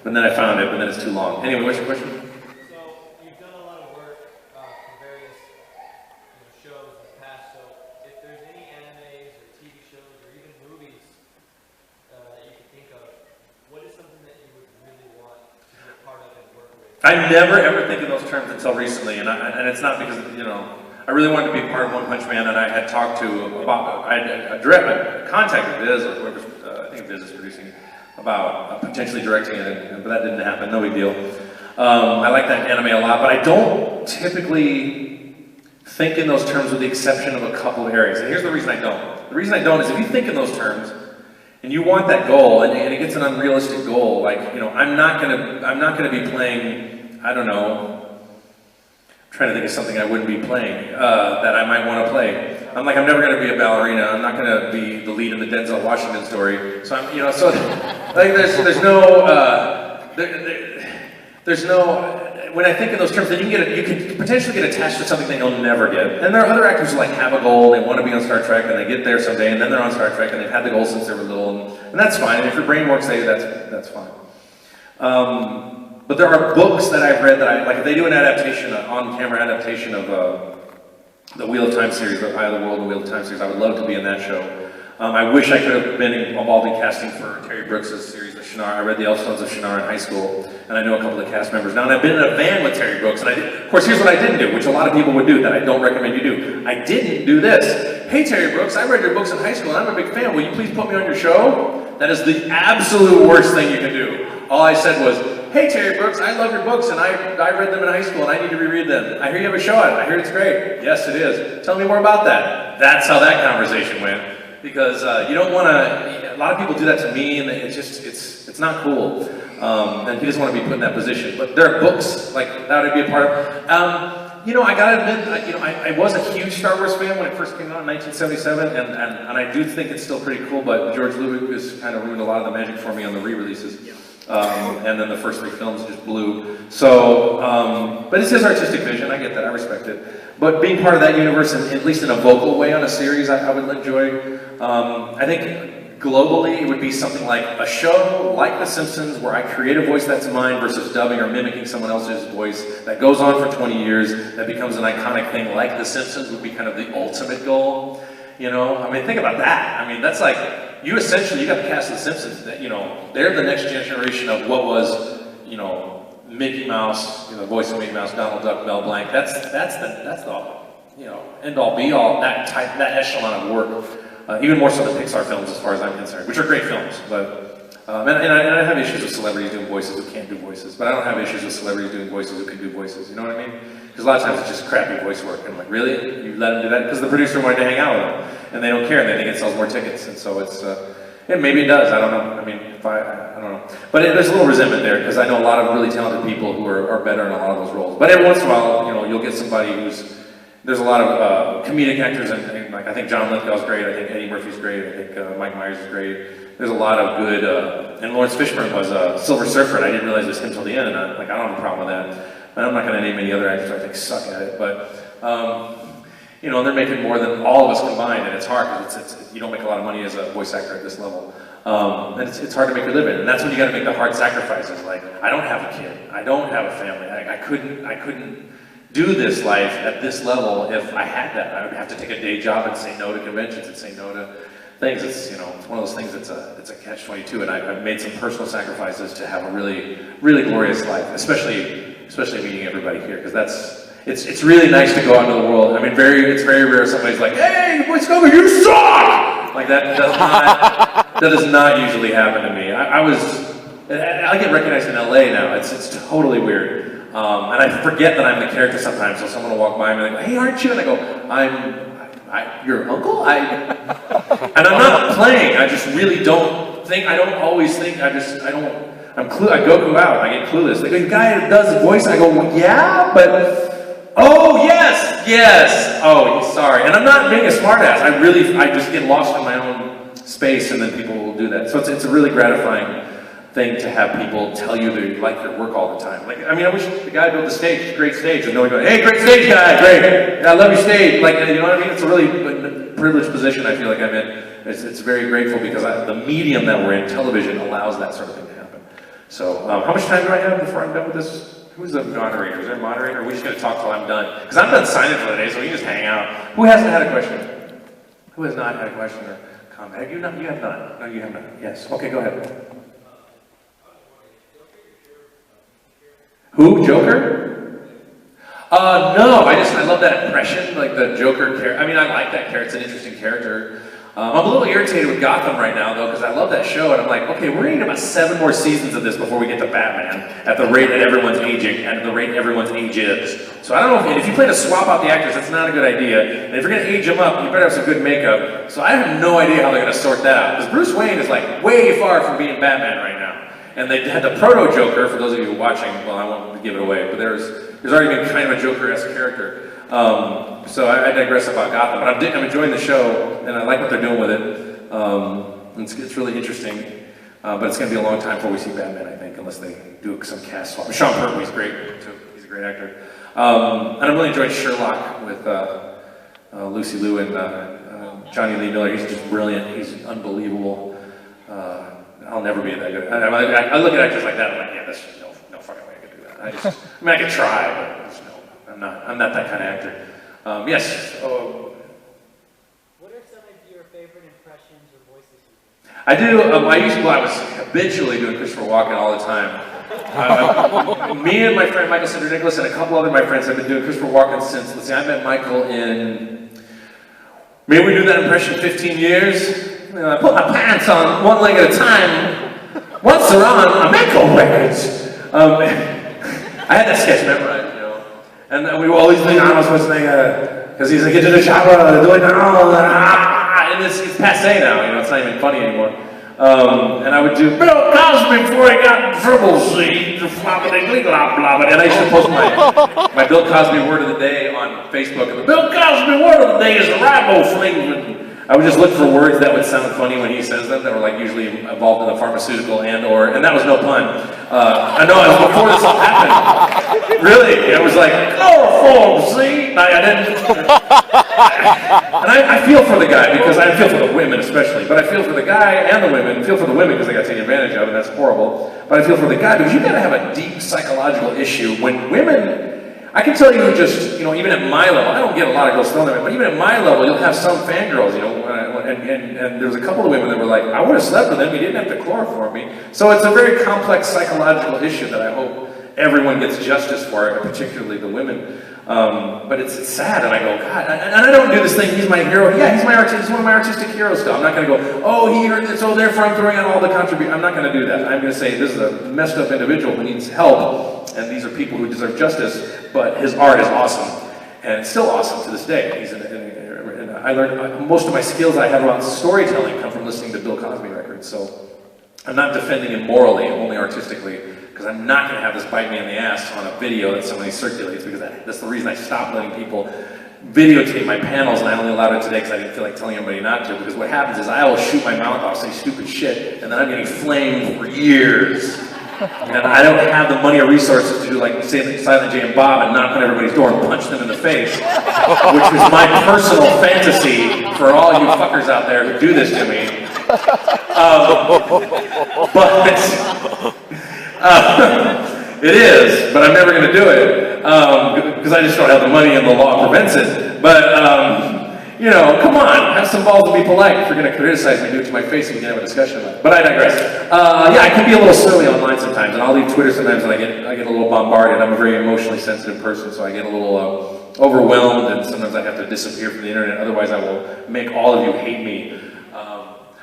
And then I found it, but then it's too long. Anyway, what's your question? So, you've done a lot of work for various shows in the past, so if there's any animes or TV shows or even movies that you can think of, what is something that you would really want to be a part of and work with? I never ever think in those terms until recently, and it's not because, you know, I really wanted to be part of One Punch Man, and I had talked to about, I contacted Viz, or whoever, I think Viz is producing, about potentially directing it, but that didn't happen, no big deal. I like that anime a lot, but I don't typically think in those terms with the exception of a couple of areas. And here's the reason I don't. The reason I don't is if you think in those terms, and you want that goal, and it gets an unrealistic goal, like, you know, I'm not gonna be playing, I don't know, I'm trying to think of something I wouldn't be playing that I might want to play. I'm like, I'm never going to be a ballerina. I'm not going to be the lead in the Denzel Washington story. So I'm, you know, so like there's no. When I think in those terms, then you can potentially get attached to something that you'll never get. And there are other actors who like have a goal, they want to be on Star Trek, and they get there someday, and then they're on Star Trek, and they've had the goal since they were little, and that's fine. And if your brain works, that's fine. But there are books that I've read that I like. If they do an adaptation, an on-camera adaptation of the Wheel of Time series, the Eye of the World, the Wheel of Time series, I would love to be in that show. I wish I could have been involved in casting for Terry Brooks' series of Shannara. I read The Elfstones of Shannara in high school, and I know a couple of cast members now. And I've been in a van with Terry Brooks, and of course, here's what I didn't do, which a lot of people would do, that I don't recommend you do. I didn't do this. Hey, Terry Brooks, I read your books in high school, and I'm a big fan. Will you please put me on your show? That is the absolute worst thing you can do. All I said was, hey, Terry Brooks, I love your books, and I read them in high school, and I need to reread them. I hear you have a show on it. I hear it's great. Yes, it is. Tell me more about that. That's how that conversation went. Because you don't want to, a lot of people do that to me, and it's not cool. And he doesn't want to be put in that position. But there are books, like, that would be a part of. You know, I gotta admit, I was a huge Star Wars fan when it first came out in 1977, and I do think it's still pretty cool, but George Lucas has kind of ruined a lot of the magic for me on the re-releases. And then the first 3 films just blew. So, but it's his artistic vision, I get that, I respect it. But being part of that universe, and at least in a vocal way on a series, I would enjoy. I think globally it would be something like a show like The Simpsons, where I create a voice that's mine versus dubbing or mimicking someone else's voice that goes on for 20 years, that becomes an iconic thing like The Simpsons would be kind of the ultimate goal. You know, I mean, think about that. I mean, that's like, you got the cast of The Simpsons, that, you know, they're the next generation of what was, you know, Mickey Mouse, you know, the voice of Mickey Mouse, Donald Duck, Mel Blanc. That's the, you know, end all be all, that echelon of work. Even more so than Pixar films, as far as I'm concerned, which are great films. But and I have issues with celebrities doing voices who can't do voices, but I don't have issues with celebrities doing voices who can do voices. You know what I mean? Because a lot of times it's just crappy voice work, and I'm like, really? You let them do that? Because the producer wanted to hang out with them, and they don't care, and they think it sells more tickets, and so it's. Yeah, maybe it does. I don't know. I mean, I don't know. But there's a little resentment there, because I know a lot of really talented people who are better in a lot of those roles. But every once in a while, you know, you'll get somebody who's. There's a lot of comedic actors, and like I think John Lithgow's great. I think Eddie Murphy's great. I think Mike Myers is great. There's a lot of good. And Lawrence Fishburne was a Silver Surfer, and I didn't realize it was him till the end. And I don't have a problem with that. And I'm not going to name any other actors I think suck at it, but. You know, they're making more than all of us combined, and it's hard because you don't make a lot of money as a voice actor at this level. And it's hard to make your living, and that's when you got to make the hard sacrifices. Like, I don't have a kid, I don't have a family, I couldn't do this life at this level if I had that. I would have to take a day job and say no to conventions and say no to things. It's, you know, it's one of those things that's a catch-22, and I've made some personal sacrifices to have a really, really glorious life, especially meeting everybody here, because it's really nice to go out into the world. I mean, it's very rare somebody's like, hey, voice Goku, you suck! Like that does not usually happen to me. I get recognized in LA now. It's totally weird. And I forget that I'm the character sometimes, so someone will walk by me and they go, hey, aren't you? And I go, I'm your uncle? And I'm not playing, I just really don't think, I don't always think, I Goku out, I get clueless. They go, the guy who does the voice, I go, well, yeah, but, oh, yes, oh, sorry. And I'm not being a smartass, I just get lost in my own space, and then people will do that. So it's a really gratifying thing to have people tell you they like your work all the time. Like, I mean, I wish the guy built the stage, great stage, and no one going, hey, great stage guy, great, I love your stage. Like, you know what I mean? It's a really privileged position I feel like I'm in. It's very grateful because the medium that we're in, television, allows that sort of thing to happen. So, how much time do I have before I'm done with this? Who's the moderator? Is there a moderator? Or are we just going to talk till I'm done? Because I'm done signing for the day, so we can just hang out. Who hasn't had a question? Who has not had a question or comment? Have you not? You have not. No, you have not. Yes. Okay, go ahead. Who? Joker? No. I love that impression, like the Joker character. I mean, I like that character. It's an interesting character. I'm a little irritated with Gotham right now, though, because I love that show, and I'm like, okay, we're going to need about 7 more seasons of this before we get to Batman, at the rate that everyone's aging, and at the rate everyone's age is. So I don't know if you plan to swap out the actors, that's not a good idea. And if you're going to age them up, you better have some good makeup. So I have no idea how they're going to sort that out, because Bruce Wayne is like way far from being Batman right now. And they had the proto-Joker, for those of you watching, well, I won't give it away, but there's There's already been kind of a Joker-esque character. So I digress about Gotham, but I'm enjoying the show, and I like what they're doing with it. It's really interesting, but it's going to be a long time before we see Batman, I think, unless they do some cast swap. Sean Pertwee's great, too. He's a great actor. And I'm really enjoying Sherlock with Lucy Liu and Johnny Lee Miller. He's just brilliant. He's unbelievable. I'll never be that good. I look at actors like that, I'm like, yeah, that's no fucking way I could do that. I mean, I could try, but I'm not that kind of actor. Yes. What are some of your favorite impressions or voices you do? I do. I was habitually doing Christopher Walken all the time. Me and my friend Michael Cinder Nicholas and a couple other of my friends have been doing Christopher Walken since. Let's see, I met Michael in. Maybe we do that impression 15 years. I put my pants on one leg at a time. Once they're on, I'm Echo Records. I had that sketch memorized, and we were always doing Arnold Schwarzenegger because he's like, get to the chopper, doing Arnold, and it's passe now, it's not even funny anymore. And I would do Bill Cosby before he got in trouble, see, and I used to post my Bill Cosby word of the day on Facebook. And the Bill Cosby word of the day is riboflavin. I would just look for words that would sound funny when he says them, that were like usually involved in the pharmaceutical and that was no pun. I know it was before this all happened. Really, it was like, chloroform, see? I didn't. And I feel for the guy, because I feel for the women especially, but I feel for the guy and the women. I feel for the women because they got taken advantage of, and that's horrible. But I feel for the guy because you gotta have a deep psychological issue when women. I can tell you just, even at my level, I don't get a lot of girls throwing them, but even at my level, you'll have some fangirls, and there was a couple of women that were like, I would have slept with him, he didn't have to chloroform me. So it's a very complex psychological issue that I hope everyone gets justice for, particularly the women. But it's sad, and I go, God, and I don't do this thing, he's my hero. Yeah, he's one of my artistic heroes still. I'm not going to go, oh, he earned it, so therefore I'm throwing out all the contributions. I'm not going to do that. I'm going to say, this is a messed up individual who needs help, and these are people who deserve justice, but his art is awesome, and it's still awesome to this day. And I learned, most of my skills I have around storytelling come from listening to Bill Cosby records, so I'm not defending him morally, only artistically, because I'm not going to have this bite me in the ass on a video that somebody circulates, because that's the reason I stopped letting people videotape my panels, and I only allowed it today because I didn't feel like telling anybody not to, because what happens is I will shoot my mouth off, say stupid shit, and then I'm getting flamed for years. And I don't have the money or resources to do like Silent J and Bob and knock on everybody's door and punch them in the face, which was my personal fantasy for all you fuckers out there who do this to me. It is, but I'm never going to do it because I just don't have the money and the law prevents it. But come on, have some balls and be polite. If you're going to criticize me, do it to my face and we can have a discussion about it. But I digress. I can be a little surly online sometimes, and I'll leave Twitter sometimes and I get a little bombarded. I'm a very emotionally sensitive person, so I get a little overwhelmed, and sometimes I have to disappear from the internet. Otherwise, I will make all of you hate me.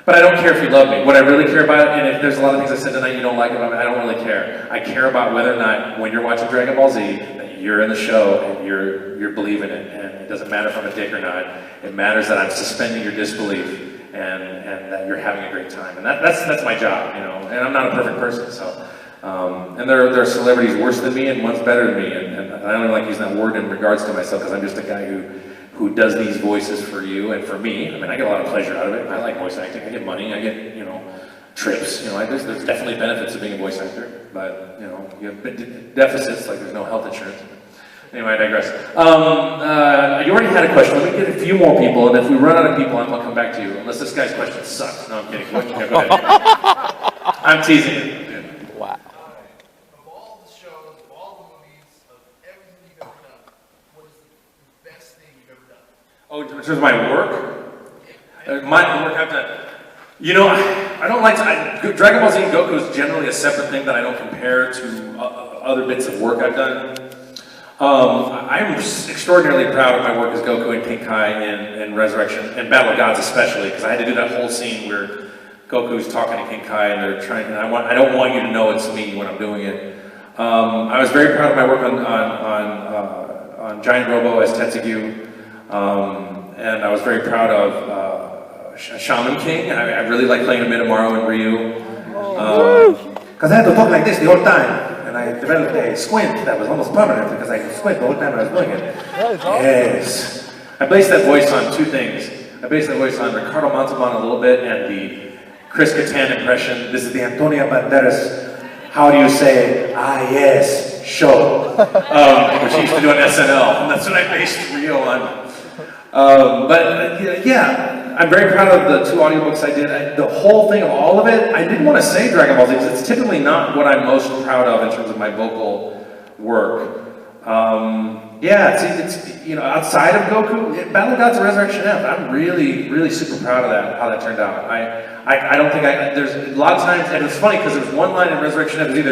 But I don't care if you love me. What I really care about, and if there's a lot of things I said tonight you don't like about me, I don't really care. I care about whether or not, when you're watching Dragon Ball Z, that you're in the show and you're believing it. And it doesn't matter if I'm a dick or not. It matters that I'm suspending your disbelief and that you're having a great time. And that's my job, And I'm not a perfect person, so. And there are celebrities worse than me and one's better than me. And I don't like using that word in regards to myself, because I'm just a guy who does these voices for you and for me. I mean, I get a lot of pleasure out of it. I like voice acting. I get money. I get, trips. There's definitely benefits of being a voice actor, but, you have deficits, like there's no health insurance. Anyway, I digress. You already had a question. Let me get a few more people, and if we run out of people, I'll come back to you, unless this guy's question sucks. No, I'm kidding. Go ahead. I'm teasing you. Wow. Of all the shows, of all the movies, of everything you've ever done, what is the best thing you've ever done? Oh, in terms of my work? My work I've done. I don't like to. Dragon Ball Z and Goku is generally a separate thing that I don't compare to other bits of work I've done. I'm extraordinarily proud of my work as Goku and King Kai in Resurrection, and Battle of Gods especially, because I had to do that whole scene where Goku's talking to King Kai and they're trying. And I don't want you to know it's me when I'm doing it. I was very proud of my work on Giant Robo as Tetsugu, and I was very proud of Shaman King. I really like playing Midamaru and Ryu, because I had to talk like this the whole time, and I developed a squint that was almost permanent because I could squint the whole time I was doing it. Yes. I based that voice on two things. I based that voice on Ricardo Montalban a little bit and the Chris Kattan impression. This is the Antonio Banderas, how do you say, yes, show, which he used to do on SNL. And that's what I based Rio on. But yeah, I'm very proud of the 2 audiobooks I did. The whole thing of all of it, I didn't want to say Dragon Ball Z because it's typically not what I'm most proud of in terms of my vocal work. Yeah, it's outside of Goku, Battle of Gods and Resurrection F, I'm really, really super proud of that, how that turned out. I don't think there's a lot of times, and it's funny because there was one line in Resurrection F, it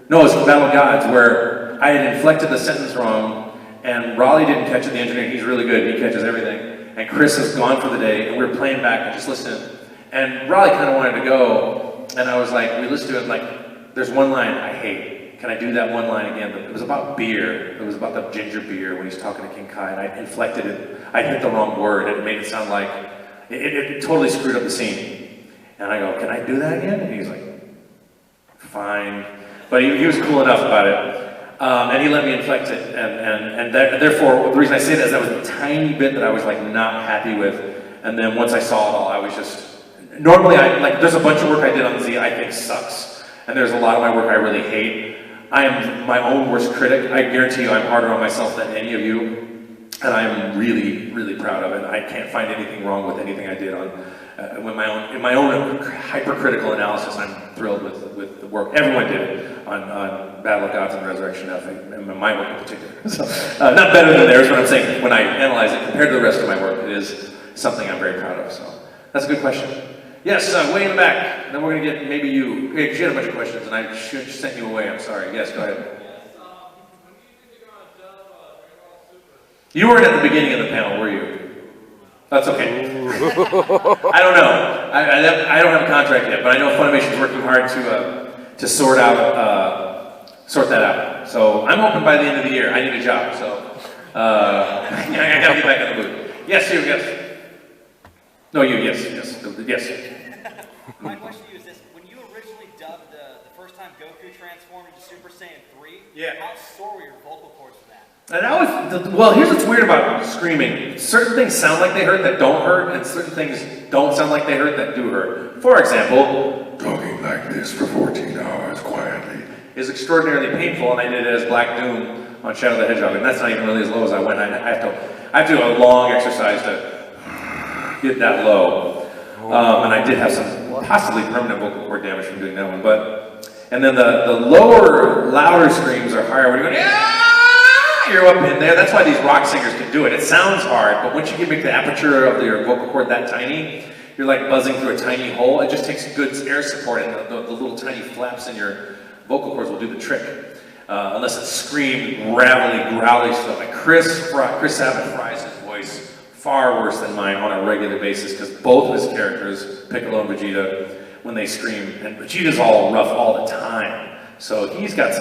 was Battle of Gods, where I had inflected the sentence wrong, and Raleigh didn't catch it, the engineer, he's really good, he catches everything, and Chris is gone for the day, and we were playing back and just listening, and Raleigh kind of wanted to go, and I was like, we listened to it, like, there's one line I hate. Can I do that one line again? It was about beer. It was about the ginger beer when he's talking to King Kai, and I inflected it. I hit the wrong word, and it made it sound like, it totally screwed up the scene. And I go, can I do that again? And he's like, fine. But he was cool enough about it. And he let me inflect it. And therefore, the reason I say that is that was a tiny bit that I was like not happy with. And then once I saw it all, I was just, normally there's a bunch of work I did on Z I think sucks. And there's a lot of my work I really hate. I am my own worst critic. I guarantee you I'm harder on myself than any of you. And I am really, really proud of it. I can't find anything wrong with anything I did on, in my own hypercritical analysis. I'm thrilled with the work everyone did on Battle of Gods and Resurrection F, and my work in particular. So, not better than theirs, but I'm saying when I analyze it compared to the rest of my work, it is something I'm very proud of. So that's a good question. Yes, way in the back. Then we're going to get maybe you. Okay, because you had a bunch of questions, and I should sent you away. I'm sorry. Yes, go ahead. Yes, when do you think you're going to dub Dragon Ball Super? You weren't at the beginning of the panel, were you? That's okay. I don't know. I don't have a contract yet, but I know Funimation's working hard to sort that out. So I'm open by the end of the year. I need a job, so I gotta get back in the booth. Yes, you. Yes. No, you. Yes. My question to you is this: when you originally dubbed the first time Goku transformed into Super Saiyan 3, how sore were your vocal cords for that? And well, here's what's weird about screaming. Certain things sound like they hurt that don't hurt, and certain things don't sound like they hurt that do hurt. For example, talking like this for 14 hours quietly is extraordinarily painful, and I did it as Black Doom on Shadow the Hedgehog, and that's not even really as low as I went. I have to do a long exercise to get that low. And I did have some possibly permanent vocal cord damage from doing that one. And then the lower, louder screams are higher when you're going, you're up in there. That's why these rock singers can do it. It sounds hard, but once you make the aperture of your vocal cord that tiny, you're like buzzing through a tiny hole. It just takes good air support, and the little tiny flaps in your vocal cords will do the trick. Unless it's screamed, gravelly, growly stuff. Like Chris Sabat fries his voice far worse than mine on a regular basis because both of his characters, Piccolo and Vegeta, when they scream, and Vegeta's all rough all the time. So he's got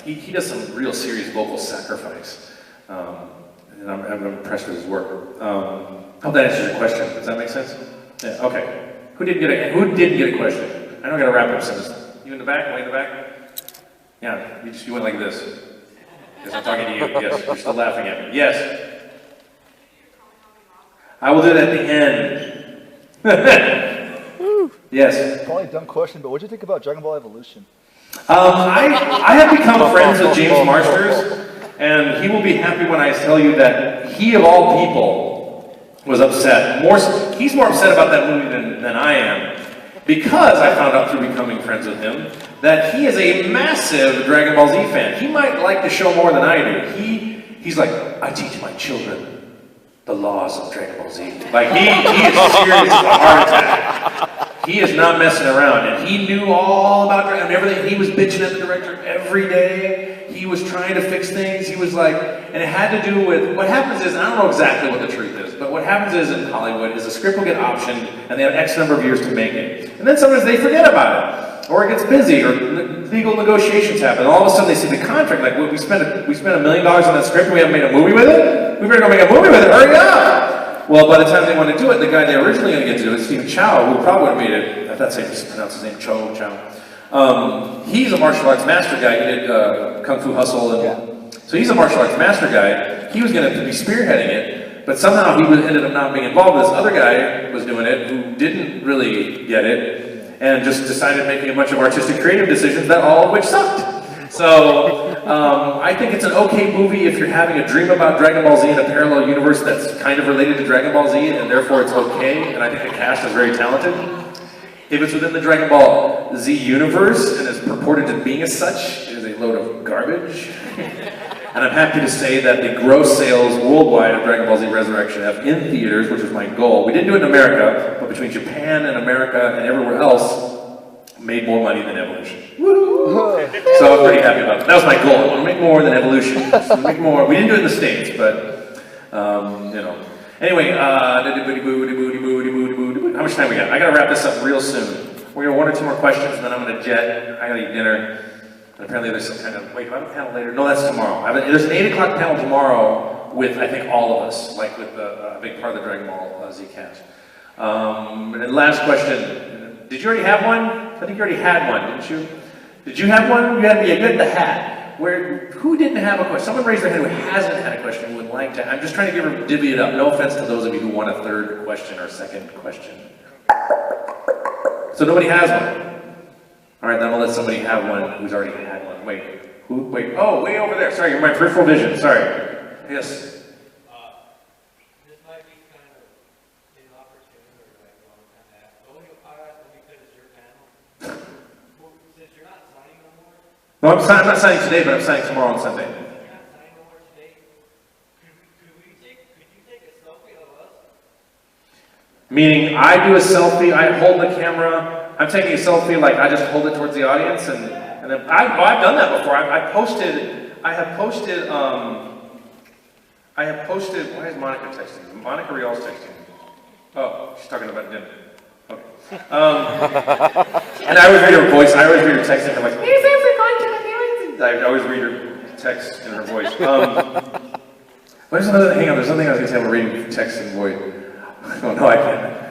he does some real serious vocal sacrifice. And I'm impressed with his work. Hope that answers your question. Does that make sense? Yeah, okay. Who didn't get a question? I know I gotta wrap up soon. You in the back? Way in the back? Yeah, you went like this. Yes, I'm talking to you. Yes, you're still laughing at me. Yes. I will do it at the end. Yes. Probably a dumb question, but what do you think about Dragon Ball Evolution? I have become friends with James Marsters, and he will be happy when I tell you that he, of all people, was upset. He's more upset about that movie than I am, because I found out through becoming friends with him that he is a massive Dragon Ball Z fan. He might like the show more than I do. He's like, I teach my children the laws of Dragon Ball Z. Like, he is serious as a heart attack. He is not messing around, and he knew all about Dragon and everything. He was bitching at the director every day. He was trying to fix things. He was like, and it had to do with, what happens is, I don't know exactly what the truth is, but what happens is in Hollywood is a script will get optioned, and they have X number of years to make it. And then sometimes they forget about it, or it gets busy, or legal negotiations happen, and all of a sudden they see the contract, like, we spent $1 million on that script and we haven't made a movie with it? We better go make a movie with it, hurry up! Well, by the time they want to do it, the guy they were originally going to get to do it, Stephen Chow, who probably would have made it, if that's how you pronounce his name, Chow, He's a martial arts master guy. He did Kung Fu Hustle, and so he's a martial arts master guy. He was going to be spearheading it, but somehow he ended up not being involved. This other guy was doing it who didn't really get it, and just decided making a bunch of artistic, creative decisions that all of which sucked. So I think it's an okay movie if you're having a dream about Dragon Ball Z in a parallel universe that's kind of related to Dragon Ball Z, and therefore it's okay. And I think the cast is very talented. If it's within the Dragon Ball Z universe and is purported to being as such, it is a load of garbage. And I'm happy to say that the gross sales worldwide of Dragon Ball Z Resurrection F in theaters, which was my goal. We didn't do it in America, but between Japan and America and everywhere else, made more money than Evolution. Woo! So I'm pretty happy about that. That was my goal. I want to make more than Evolution. Make more. We didn't do it in the States, but you know. Anyway, how much time we got? I gotta wrap this up real soon. We're gonna one or two more questions, and then I'm gonna jet. I gotta eat dinner. And apparently there's some kind of, wait, do I have a panel later? No, that's tomorrow. There's an 8 o'clock panel tomorrow with, I think, all of us, like with a big part of the Dragon Ball Z cast. And then last question. Did you already have one? I think you already had one, didn't you? Did you have one? You had the hat. Who didn't have a question? Someone raised their hand who hasn't had a question who would like to. I'm just trying to divvy it up. No offense to those of you who want a third question or second question. So nobody has one. All right, then I'll let somebody have one who's already had one. Wait, who? Wait. Oh, way over there. Sorry, you're my peripheral vision. Sorry. Yes. This might be kind of inopportune or like wrong time to ask. But when you ask because it's your panel, since you're not signing no more. No, I'm not signing today, but I'm signing tomorrow and Sunday. You're not signing no more today. Could you take a selfie of us? Meaning, I do a selfie. I hold the camera. I'm taking a selfie, like I just hold it towards the audience, and then I've done that before. I have posted. Why is Monica texting? Monica Rial's texting. Oh, she's talking about dinner. Okay. And I always read her voice. I always read her text in her like, "Hey, thanks for going to the viewing." I always read her text in her voice. There's another. Hang on. There's something I was going to say about reading text in voice. Oh no, I can't.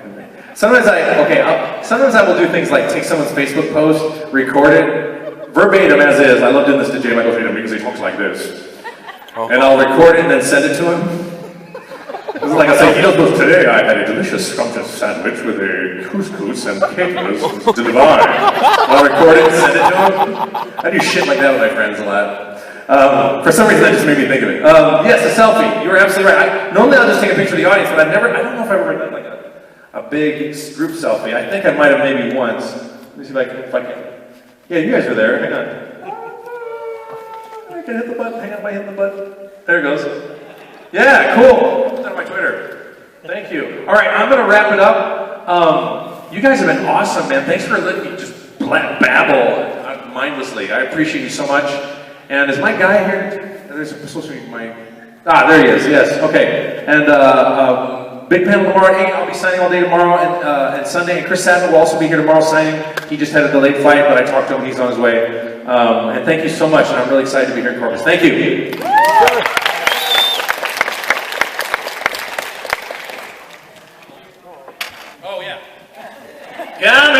Sometimes I will do things like take someone's Facebook post, record it, verbatim as is. I love doing this to Jay Michael Freedom because he talks like this. And I'll record it and then send it to him. It's like I say, he knows today I had a delicious scrumptious sandwich with a couscous and capers. It's divine. I'll record it and send it to him. I do shit like that with my friends a lot. For some reason that just made me think of it. Yes, a selfie. You were absolutely right. Normally I'll just take a picture of the audience, but I don't know if I've ever done like a big group selfie. I think I might have maybe once. Let me see if I can. Yeah, you guys are there. Hang on. I can hit the button. Hang on, I hit the button. There it goes. Yeah, cool. Put that on my Twitter. Thank you. All right, I'm going to wrap it up. You guys have been awesome, man. Thanks for letting me just babble mindlessly. I appreciate you so much. And is my guy here? There's supposed to be my... there he is. Yes. Okay. And big panel tomorrow at 8. I'll be signing all day tomorrow and Sunday. And Chris Sabat will also be here tomorrow signing. He just had a delayed flight, but I talked to him. He's on his way. And thank you so much. And I'm really excited to be here in Corpus. Thank you. Oh, yeah. Yeah.